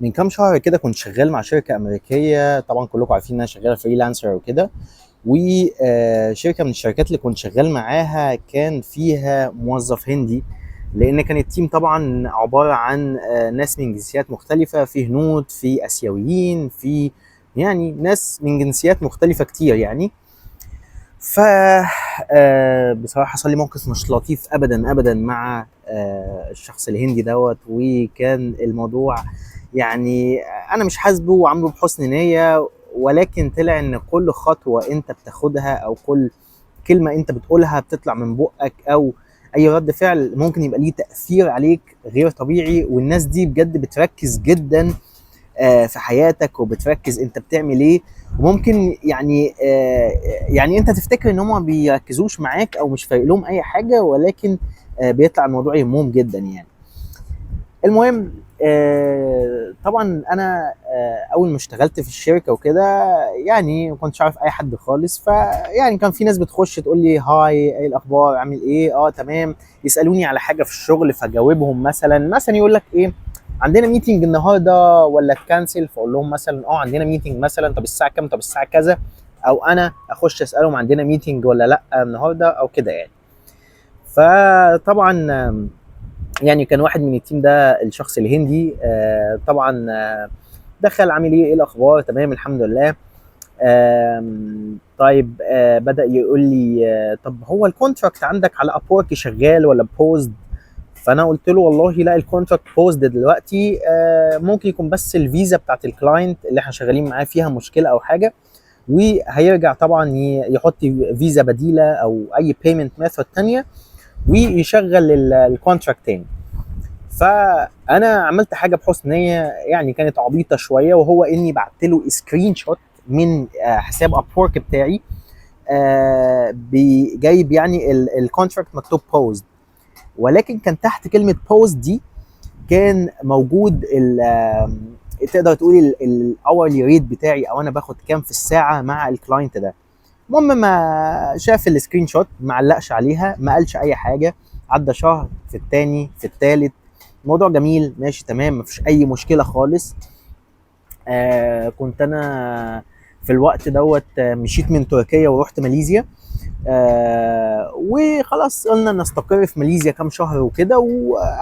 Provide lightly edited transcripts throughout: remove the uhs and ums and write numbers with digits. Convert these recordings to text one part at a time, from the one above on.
من كام شهر كده كنت شغال مع شركة أمريكية، طبعا كلكم عارفين إن أنا شغال فريلانسر وكده. وشركة من الشركات اللي كنت شغال معاها كان فيها موظف هندي، لأن كان التيم طبعا عبارة عن ناس من جنسيات مختلفة، في هنود، في آسيويين، في يعني ناس من جنسيات مختلفة كتير يعني. ف بصراحة حصل لي موقف مش لطيف أبدا أبدا مع الشخص الهندي دوت، وكان الموضوع يعني أنا مش حاسبه وعامله بحسن نية، ولكن طلع إن كل خطوة أنت بتاخدها أو كل كلمة أنت بتقولها بتطلع من بقك أو أي رد فعل ممكن يبقى ليه تأثير عليك غير طبيعي. والناس دي بجد بتركز جدا في حياتك، وبتركز انت بتعمل ايه. وممكن يعني انت تفتكر ان هم ما بيركزوش معاك او مش فارق لهم اي حاجه، ولكن بيطلع الموضوع يهمهم جدا يعني. المهم طبعا انا اول ما اشتغلت في الشركه وكده يعني ما كنتش عارف اي حد خالص، فيعني كان في ناس بتخش تقول لي هاي، ايه الاخبار، عامل ايه، تمام. يسالوني على حاجه في الشغل فجاوبهم، مثلا يقول لك ايه، عندنا ميتنج النهارده ولا تكنسل، فاقول لهم مثلا عندنا ميتنج مثلا، طب الساعه كام، طب الساعه كذا. او انا اخش اسالهم عندنا ميتنج ولا لا النهارده او كده يعني. فطبعا يعني كان واحد من التيم ده الشخص الهندي طبعا دخل عامل ايه الاخبار، تمام الحمد لله. طيب بدأ يقول لي طب هو الكونتراكت عندك على ابورك شغال ولا بوزد؟ فانا قلت له والله لا، الكونتراكت بوزد دلوقتي، ممكن يكون بس الفيزا بتاعت الكلاينت اللي احنا شغالين معاه فيها مشكله او حاجه، وهيرجع طبعا يحط فيزا بديله او اي بيمنت ميثود ثانيه ويشغل الكونتراكت تاني. فانا عملت حاجه بحسن نيه يعني كانت عبيطه شويه، وهو اني بعت له سكرين شوت من حساب ابورك بتاعي، جايب يعني الكونتراكت مكتوب بوزد، ولكن كان تحت كلمه بوزد دي كان موجود تقدر تقول الاورلي ريت بتاعي، او انا باخد كام في الساعه مع الكلاينت ده. المهم ما شاف السكرين شوت ما علقش عليها، ما قالش اي حاجه. عدى شهر، في التاني، في التالت، الموضوع جميل ماشي تمام، مفيش اي مشكله خالص. كنت انا في الوقت دوت مشيت من تركيا ورحت ماليزيا، وخلاص قلنا نستقر في ماليزيا كام شهر وكده،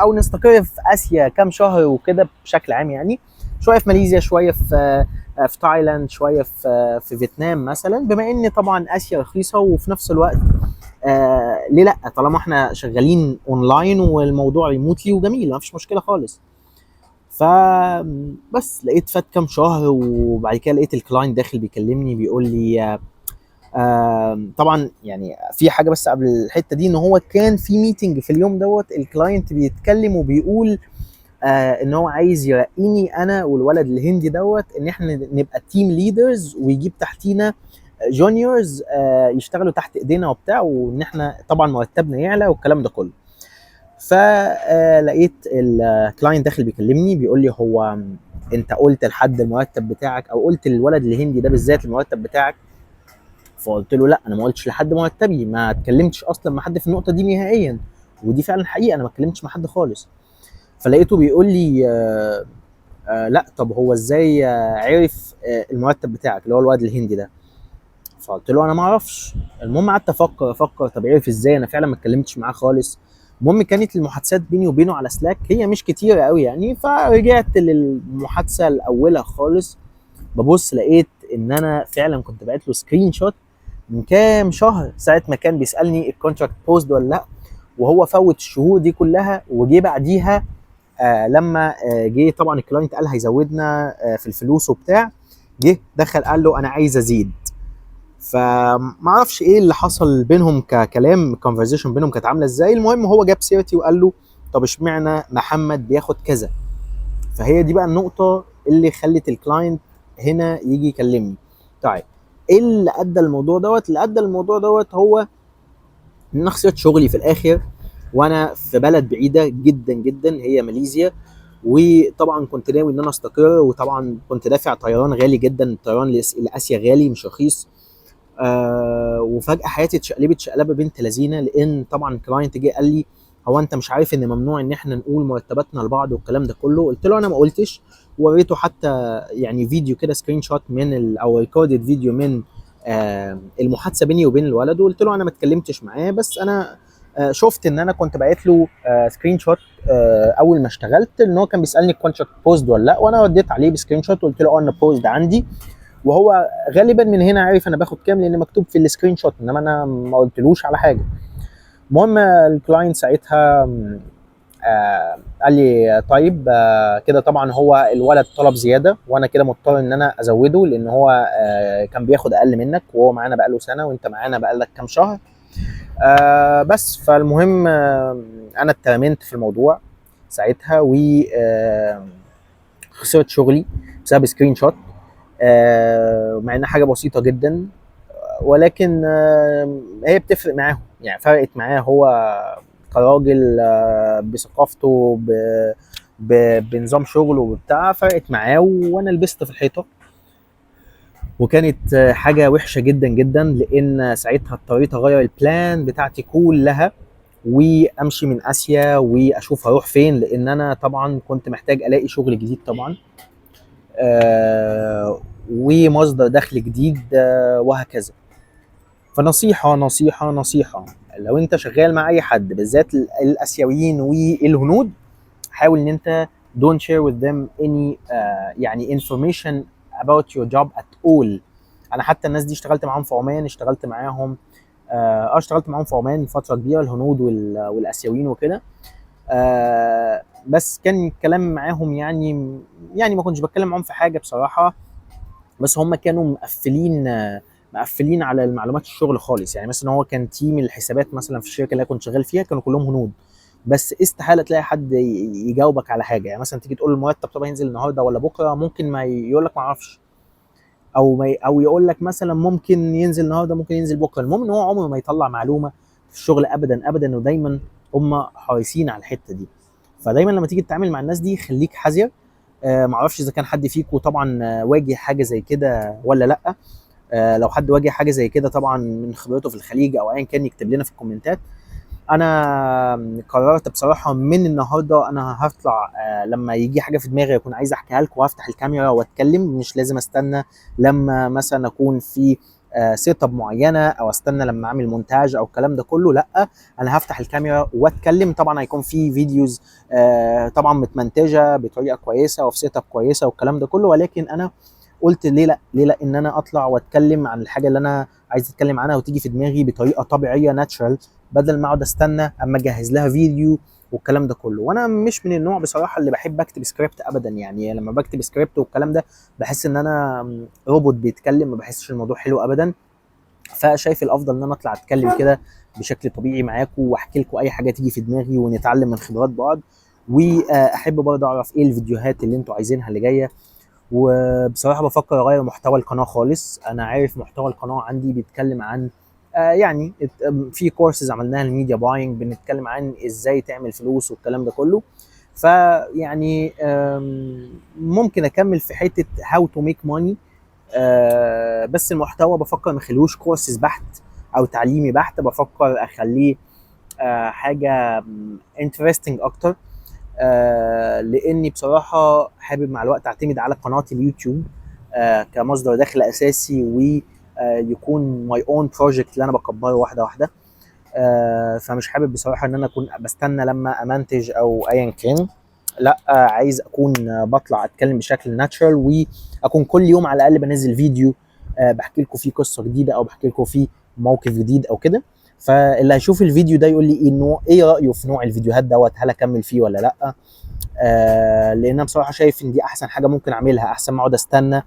او نستقر في اسيا كام شهر وكده بشكل عام يعني. شويه في ماليزيا، شويه في تايلاند، شويه في فيتنام مثلا، بما ان طبعا اسيا رخيصه، وفي نفس الوقت ليه لا، طالما احنا شغالين اونلاين والموضوع ريموتلي وجميل ما فيش مشكله خالص. فبس لقيت فات كام شهر، وبعد كده لقيت الكلاينت داخل بيكلمني بيقول لي طبعا يعني في حاجه بس قبل الحته دي، ان هو كان في ميتنج في اليوم دوت، الكلاينت بيتكلم وبيقول ان هو عايز يرقيني انا والولد الهندي دوت، ان احنا نبقى تيم ليدرز، ويجيب تحتينا جونيورز يشتغلوا تحت ايدينا وبتاع، وان احنا طبعا مرتبنا يعلى والكلام ده كله. فلقيت الكلاينت داخل بيكلمني بيقول لي هو انت قلت لحد المرتب بتاعك، او قلت للولد الهندي ده بالذات المرتب بتاعك؟ فقلت له لا، انا ما قلتش لحد مرتبي، ما اتكلمتش اصلا مع حد في النقطه دي نهائيا، ودي فعلا حقيقه انا ما اتكلمتش مع حد خالص. فلقيته بيقول لي لا، طب هو ازاي عرف المرتب بتاعك اللي هو الواد الهندي ده؟ فقلت له انا ما اعرفش. المهم قعدت افكر طب عرف ازاي، انا فعلا ما اتكلمتش معاه خالص. المهم كانت المحادثات بيني وبينه على سلاك هي مش كتيره قوي يعني، فرجعت للمحادثه الاولى خالص، ببص لقيت ان انا فعلا كنت بعت له سكرين شوت من كام شهر، ساعه ما كان بيسالني الكونتراكت بوست ولا لا، وهو فوت الشهور دي كلها، وجي بعديها لما جه طبعا الكلاينت قال هيزودنا في الفلوس وبتاع، جه دخل قال له انا عايز ازيد. فما اعرفش ايه اللي حصل بينهم ككلام، الكونفرزيشن بينهم كانت عامله ازاي. المهم هو جاب سيرتي وقال له طب اشمعنى محمد بياخد كذا؟ فهي دي بقى النقطه اللي خلت الكلاينت هنا يجي يكلمني. طيب ايه اللي ادى الموضوع دوت؟ اللي ادى الموضوع دوت هو ان انا خسرت شغلي في الاخر، وانا في بلد بعيده جدا جدا هي ماليزيا. وطبعا كنت ناوي ان انا استقر، وطبعا كنت دافع طيران غالي جدا، الطيران لاسيا غالي مش رخيص. وفجاه حياتي اتشقلبت شقلبه بنت لذينه، لان طبعا الكلاينت جه قال لي هو انت مش عارف ان ممنوع ان احنا نقول مرتباتنا لبعض والكلام ده كله؟ قلت له انا ما قلتش. وريته حتى يعني فيديو كده سكرين شوت او ريكوردد فيديو من المحادثه بيني وبين الولد، وقلت له انا ما اتكلمتش معاه، بس انا شفت ان انا كنت باعت له سكرين شوت اول ما اشتغلت، ان هو كان بيسالني الكونتراكت بوزد ولا لا، وانا رديت عليه بسكرين شوت وقلت له اه انا بوزد عندي. وهو غالبا من هنا عارف انا باخد كام، لان مكتوب في السكرين شوت، انما انا ما قلتلوش على حاجه. المهم الكلاينت ساعتها قال لي طيب كده. طبعا هو الولد طلب زياده، وانا كده مضطر ان انا ازوده، لان هو كان بياخد اقل منك، وهو معانا بقاله سنه وانت معانا بقالك كام شهر. بس فالمهم انا اترمنت في الموضوع ساعتها، و خسرت شغلي بسبب سكرين شوت، مع انها حاجه بسيطه جدا، ولكن هي بتفرق معاهم، يعني فرقت معاه هو كراجل بثقافته بنظام شغله وبتاع، فرقت معاه وانا لبست في الحيطه. وكانت حاجه وحشه جدا جدا، لان ساعتها اضطريت اغير البلان بتاعتي كلها وامشي من اسيا واشوف هروح فين، لان انا طبعا كنت محتاج الاقي شغل جديد طبعا، ومصدر دخل جديد وهكذا. فنصيحة نصيحة نصيحة، لو انت شغال مع اي حد بالذات الاسيويين والهنود، حاول ان انت don't share with them any يعني information about your job at all. انا حتى الناس دي اشتغلت معاهم في عمان، اشتغلت معاهم في عمان فترة كبيرة، الهنود والاسيويين وكده. بس كان الكلام معاهم يعني ما كنتش بتكلم معاهم في حاجة بصراحة، بس هم كانوا مقفلين على المعلومات الشغل خالص. يعني مثلا هو كان تيم الحسابات مثلا في الشركه اللي انا كنت شغال فيها كانوا كلهم هنود، بس استحاله تلاقي حد يجاوبك على حاجه. يعني مثلا تيجي تقول المرتب طب هينزل النهارده ولا بكره، ممكن ما يقول لك ما اعرفش، او يقول لك مثلا ممكن ينزل النهارده ممكن ينزل بكره. المهم ان هو عمره ما يطلع معلومه في الشغل ابدا ابدا، ودايما هم حريصين على الحته دي. فدايما لما تيجي تتعامل مع الناس دي خليك حذر. معرفش اذا كان حد فيكم طبعا واجه حاجه زي كده ولا لا. لو حد واجه حاجه زي كده طبعا من خبرته في الخليج او ايا كان يكتب لنا في الكومنتات. انا قررت بصراحه من النهارده انا هطلع لما يجي حاجه في دماغي اكون عايز احكيها لكم، وهفتح الكاميرا واتكلم، مش لازم استنى لما مثلا اكون في سيت اب معينه، او استنى لما اعمل مونتاج او الكلام ده كله. لا، انا هفتح الكاميرا واتكلم. طبعا هيكون في فيديوز طبعا متمنتجه بطريقه كويسه وفي سيت اب كويسه والكلام ده كله، ولكن انا قلت ليه لا، ليه لا ان انا اطلع واتكلم عن الحاجه اللي انا عايز اتكلم عنها وتيجي في دماغي بطريقه طبيعيه ناتشرال، بدل ما اقعد استنى اما اجهز لها فيديو والكلام ده كله. وانا مش من النوع بصراحه اللي بحب اكتب سكريبت ابدا، يعني لما بكتب سكريبت والكلام ده بحس ان انا روبوت بيتكلم، ما بحسش الموضوع حلو ابدا. فشايف الافضل ان انا اطلع اتكلم كده بشكل طبيعي معاكم، واحكي لكم اي حاجه تيجي في دماغي ونتعلم من خبرات بعض. واحب برضه اعرف ايه الفيديوهات اللي انتوا عايزينها اللي جايه. وبصراحه بفكر اغير محتوى القناه خالص. انا عارف محتوى القناه عندي بيتكلم عن يعني في كورسز عملناها الميديا باينج، بنتكلم عن ازاي تعمل فلوس والكلام ده كله. فيعني ممكن اكمل في حته هاو تو ميك ماني، بس المحتوى بفكر ما اخليهوش كورسز بحت او تعليمي بحت، بفكر اخليه حاجه انترستنج اكتر. لاني بصراحه حابب مع الوقت اعتمد على قناه اليوتيوب كمصدر دخل اساسي، ويكون ماي اون بروجكت اللي انا بكبره واحده واحده. فمش حابب بصراحه ان انا اكون بستنى لما امنتج او ايا كان. لا، عايز اكون بطلع اتكلم بشكل ناتشرال، واكون كل يوم على الاقل بنزل فيديو بحكي لكم فيه قصه جديده او بحكي لكم فيه موقف جديد او كده. فاللي هيشوف الفيديو ده يقول لي ايه رايه في نوع الفيديوهات دوت، هل اكمل فيه ولا لا. لان انا بصراحه شايف ان دي احسن حاجه ممكن اعملها، احسن ما اقعد استنى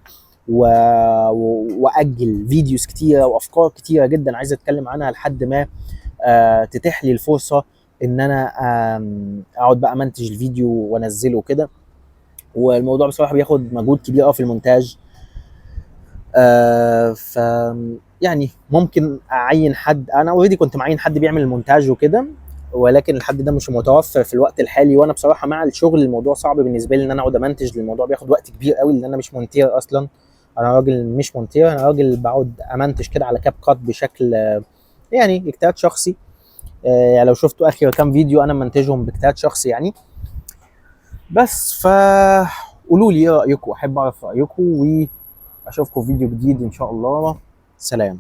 واجل فيديوز كتيره وافكار كتيره جدا عايز اتكلم عنها لحد ما تتيح لي الفرصه ان انا اقعد بقى منتج الفيديو وانزله كده. والموضوع بصراحه بياخد مجهود كبير قوي في المونتاج. ف يعني ممكن اعين حد، انا اوريدي كنت معين حد بيعمل المونتاج وكده، ولكن الحد ده مش متوفر في الوقت الحالي. وانا بصراحه مع الشغل الموضوع صعب بالنسبه لي ان انا اقعد امنتج، الموضوع بياخد وقت كبير قوي، لان انا مش مونتير اصلا. انا راجل مش مونتير، انا راجل بقعد امنتج كده على كاب كات بشكل يعني اجتهاد شخصي. يعني لو شفتوا اخر كام فيديو انا منتجهم باجتهاد شخصي يعني. بس قولوا لي ايه رايكم، احب اعرف رايكم، واشوفكم في فيديو جديد ان شاء الله. سلام.